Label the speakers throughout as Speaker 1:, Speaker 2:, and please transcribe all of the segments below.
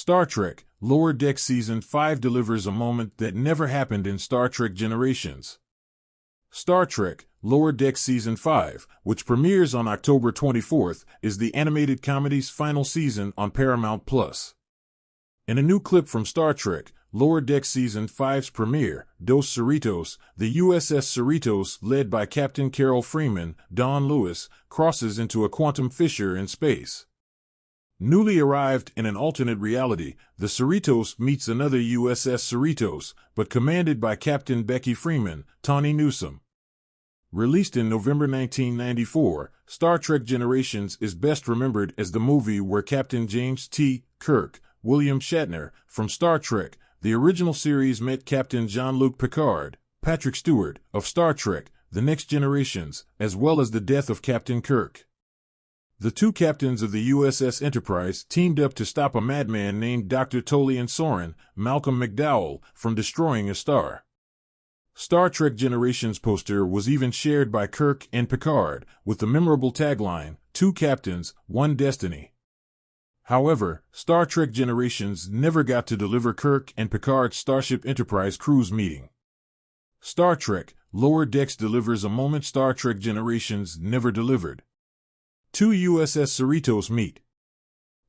Speaker 1: Star Trek Lower Decks Season 5 delivers a moment that never happened in Star Trek Generations. Star Trek Lower Decks Season 5, which premieres on October 24th, is the animated comedy's final season on Paramount+. In a new clip from Star Trek Lower Decks Season 5's premiere, Dos Cerritos, the USS Cerritos, led by Captain Carol Freeman, Don Lewis, crosses into a quantum fissure in space. Newly arrived in an alternate reality, the Cerritos meets another USS Cerritos, but commanded by Captain Becky Freeman, Tawny Newsome. Released in November 1994, Star Trek Generations is best remembered as the movie where Captain James T. Kirk, William Shatner, from Star Trek, the original series, met Captain Jean-Luc Picard, Patrick Stewart, of Star Trek, The Next Generations, as well as the death of Captain Kirk. The two captains of the USS Enterprise teamed up to stop a madman named Dr. Tolian Soren, Malcolm McDowell, from destroying a star. Star Trek Generations poster was even shared by Kirk and Picard, with the memorable tagline, "Two captains, one destiny." However, Star Trek Generations never got to deliver Kirk and Picard's Starship Enterprise cruise meeting. Star Trek Lower Decks delivers a moment Star Trek Generations never delivered. Two USS Cerritos meet.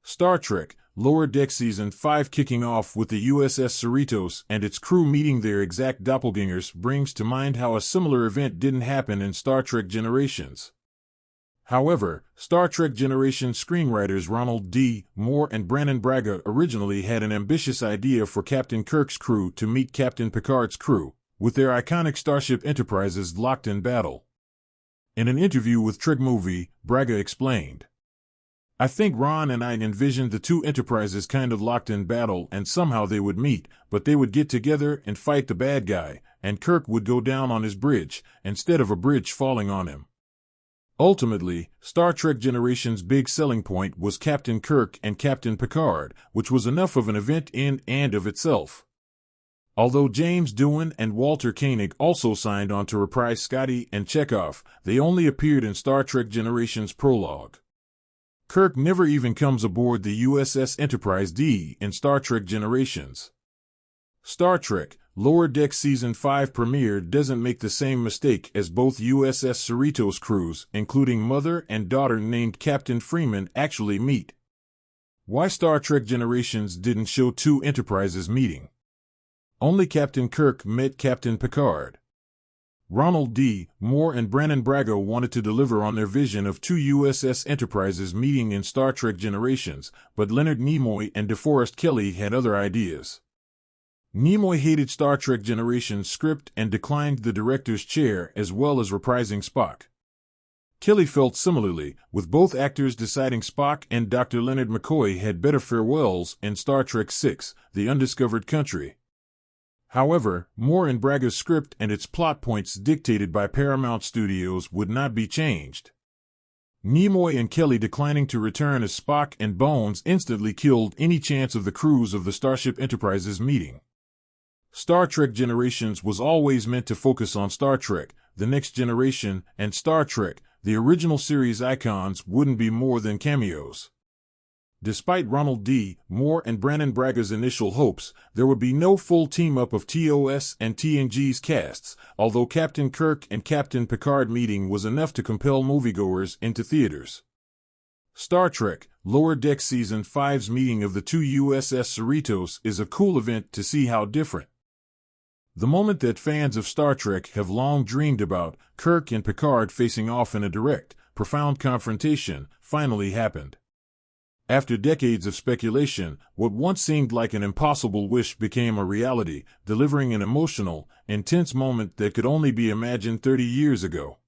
Speaker 1: Star Trek Lower Decks Season 5 kicking off with the USS Cerritos and its crew meeting their exact doppelgangers brings to mind how a similar event didn't happen in Star Trek Generations. However, Star Trek Generations screenwriters Ronald D. Moore and Brannon Braga originally had an ambitious idea for Captain Kirk's crew to meet Captain Picard's crew, with their iconic Starship Enterprises locked in battle. In an interview with Trig Movie, Braga explained, "I think Ron and I envisioned the two enterprises kind of locked in battle and somehow they would meet, but they would get together and fight the bad guy, and Kirk would go down on his bridge, instead of a bridge falling on him." Ultimately, Star Trek Generations' big selling point was Captain Kirk and Captain Picard, which was enough of an event in and of itself. Although James Doohan and Walter Koenig also signed on to reprise Scotty and Chekhov, they only appeared in Star Trek Generations' prologue. Kirk never even comes aboard the USS Enterprise D in Star Trek Generations. Star Trek Lower Decks Season 5 premiere doesn't make the same mistake as both USS Cerritos crews, including mother and daughter named Captain Freeman, actually meet. Why Star Trek Generations didn't show two enterprises meeting? Only Captain Kirk met Captain Picard. Ronald D. Moore and Brannon Braga wanted to deliver on their vision of two USS Enterprises meeting in Star Trek Generations, but Leonard Nimoy and DeForest Kelley had other ideas. Nimoy hated Star Trek Generations' script and declined the director's chair as well as reprising Spock. Kelley felt similarly, with both actors deciding Spock and Dr. Leonard McCoy had better farewells in Star Trek VI, The Undiscovered Country. However, Moore and Braga's script and its plot points dictated by Paramount Studios would not be changed. Nimoy and Kelley declining to return as Spock and Bones instantly killed any chance of the crews of the Starship Enterprises meeting. Star Trek Generations was always meant to focus on Star Trek, The Next Generation, and Star Trek. The original series icons wouldn't be more than cameos. Despite Ronald D. Moore and Brannon Braga's initial hopes, there would be no full team-up of TOS and TNG's casts, although Captain Kirk and Captain Picard meeting was enough to compel moviegoers into theaters. Star Trek Lower Decks Season 5's meeting of the two USS Cerritos is a cool event to see how different. The moment that fans of Star Trek have long dreamed about, Kirk and Picard facing off in a direct, profound confrontation, finally happened. After decades of speculation, what once seemed like an impossible wish became a reality, delivering an emotional, intense moment that could only be imagined 30 years ago.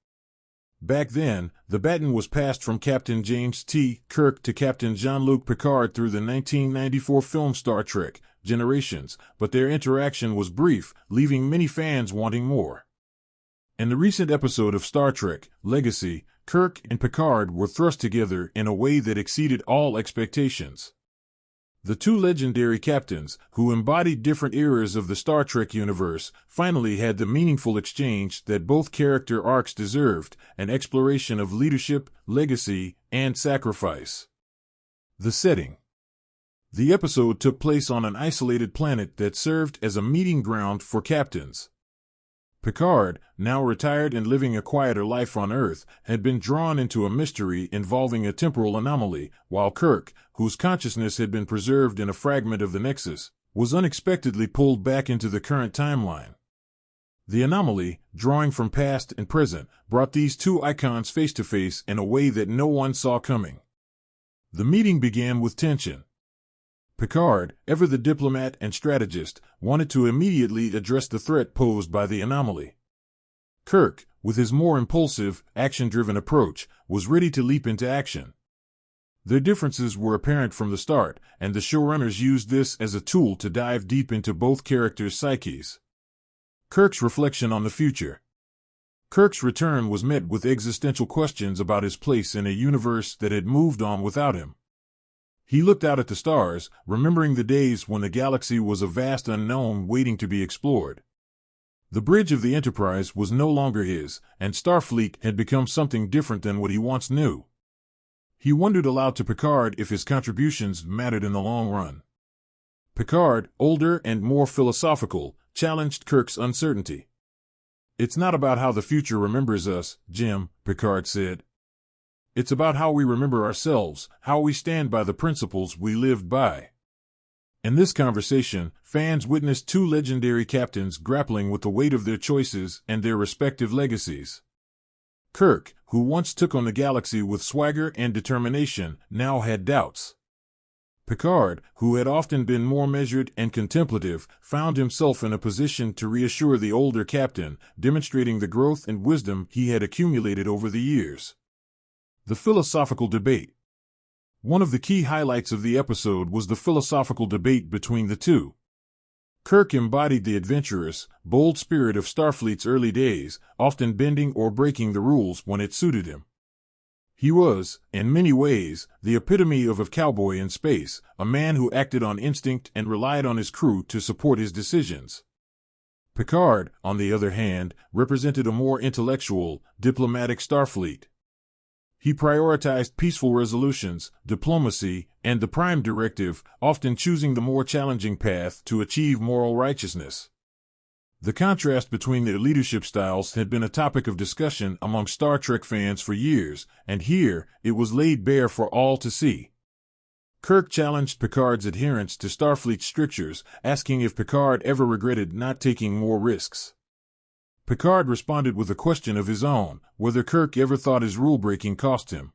Speaker 1: Back then, the baton was passed from Captain James T. Kirk to Captain Jean-Luc Picard through the 1994 film Star Trek Generations, but their interaction was brief, leaving many fans wanting more. In the recent episode of Star Trek Legacy, Kirk and Picard were thrust together in a way that exceeded all expectations. The two legendary captains, who embodied different eras of the Star Trek universe, finally had the meaningful exchange that both character arcs deserved, an exploration of leadership, legacy, and sacrifice. The setting. The episode took place on an isolated planet that served as a meeting ground for captains. Picard, now retired and living a quieter life on Earth, had been drawn into a mystery involving a temporal anomaly, while Kirk, whose consciousness had been preserved in a fragment of the Nexus, was unexpectedly pulled back into the current timeline. The anomaly, drawing from past and present, brought these two icons face to face in a way that no one saw coming. The meeting began with tension. Picard, ever the diplomat and strategist, wanted to immediately address the threat posed by the anomaly. Kirk, with his more impulsive, action-driven approach, was ready to leap into action. Their differences were apparent from the start, and the showrunners used this as a tool to dive deep into both characters' psyches. Kirk's reflection on the future. Kirk's return was met with existential questions about his place in a universe that had moved on without him. He looked out at the stars, remembering the days when the galaxy was a vast unknown waiting to be explored. The bridge of the Enterprise was no longer his, and Starfleet had become something different than what he once knew. He wondered aloud to Picard if his contributions mattered in the long run. Picard, older and more philosophical, challenged Kirk's uncertainty. "It's not about how the future remembers us, Jim," Picard said. "It's about how we remember ourselves, how we stand by the principles we lived by." In this conversation, fans witnessed two legendary captains grappling with the weight of their choices and their respective legacies. Kirk, who once took on the galaxy with swagger and determination, now had doubts. Picard, who had often been more measured and contemplative, found himself in a position to reassure the older captain, demonstrating the growth and wisdom he had accumulated over the years. The philosophical debate. One of the key highlights of the episode was the philosophical debate between the two. Kirk embodied the adventurous, bold spirit of Starfleet's early days, often bending or breaking the rules when it suited him. He was, in many ways, the epitome of a cowboy in space, a man who acted on instinct and relied on his crew to support his decisions. Picard, on the other hand, represented a more intellectual, diplomatic Starfleet. He prioritized peaceful resolutions, diplomacy, and the Prime Directive, often choosing the more challenging path to achieve moral righteousness. The contrast between their leadership styles had been a topic of discussion among Star Trek fans for years, and here, it was laid bare for all to see. Kirk challenged Picard's adherence to Starfleet strictures, asking if Picard ever regretted not taking more risks. Picard responded with a question of his own, whether Kirk ever thought his rule-breaking cost him.